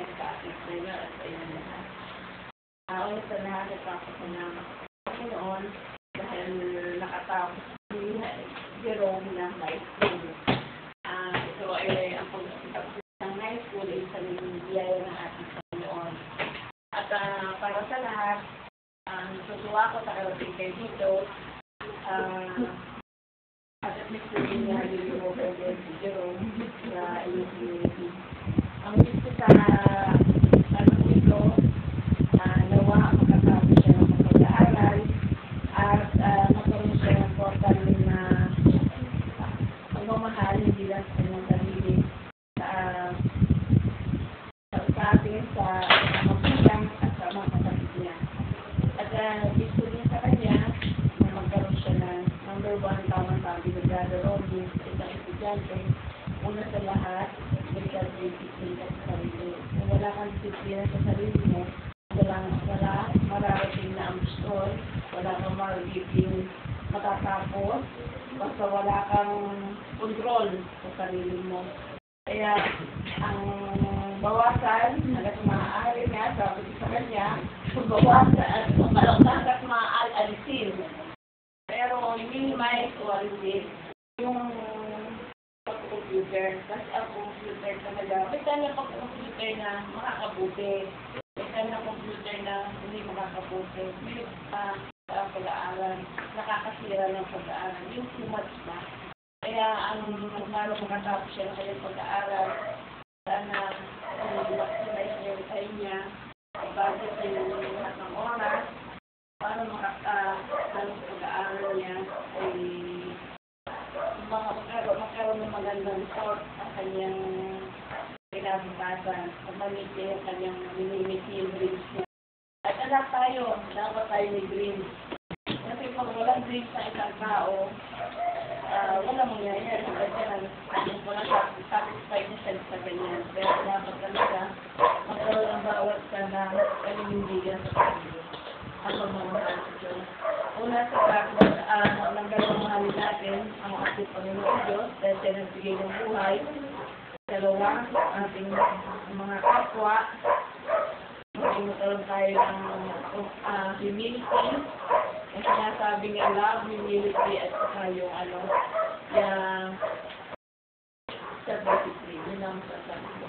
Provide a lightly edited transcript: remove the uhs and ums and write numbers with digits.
rin sa ating trainer at sa inyong lahat. Ulit sa lahat, nagpapasalamat sa Panginoon dahil nakatapos si Jerome na high school. Ito ay ang pagkakapos ng high school ay sa biyaya ng ating Panginoon. At para sa lahat, natutuwa ko sa karating kayo dito. At least hindi na yung overhead si Jerome na community. Ang gusto sa dito, nawa makatapos siya ng pag-aaral at magkaroon siya ng portal na pagmamahal hindi lang sa kanyang sarili sa ating sa magulang at sa mga kapatid niya. At gusto din sa kanya na magkaroon siya ng number 1 tamang sabi ng Brother Robin sa isang estudyante. Una sa lahat, medical discipline sa sarili. Kung wala kang disiplina sa sarili mo, wala mararating na ambisyon, wala kang magiging matatapos, basta wala kang control sa sarili mo. Kaya, ang bawasan, hanggat maaari niya, sabi ko sa kanya, bawasan, hanggat maaari alisin. Pero, minimize o alisin yung computer. Kasi ang computer talaga, may kanya pag-computer na makakabuti. May kanya computer na hindi makakabuti. May pag-aaral, nakakasira ng pag-aaral. Yung too much na. Kaya ang lalo makatapos siya ng kanyang pag-aaral, sana i-maximize niya yung time niya, i-budget niya yung lahat ng oras, para makatapos pag-aaral niya ay magkaroon ng magandang result ang kanyang kinabukasan, pag-mamit niya yung kanyang minimiti yung dreams niya. At anak tayo, dapat tayo may dreams. Kasi pag walang dreams sa isang tao, walang mangyayari. Kasi walang satisfied na siya sa ganyan. Pero dapat talaga magkaroon ng bawat ka na kaninindigan sa pagkakas. Ang pagmamahal sa Diyos. Una sa practice, nagkaroon mahalin natin ang ating Panginoon Diyos dahil siya nagbigay ng buhay. Dalawa, ating mga kapwa. Magkaroon tayo ng humility. Ang sinasabi nga love, humility, at saka yung yung self-discipline. Yun ang sasabi ko.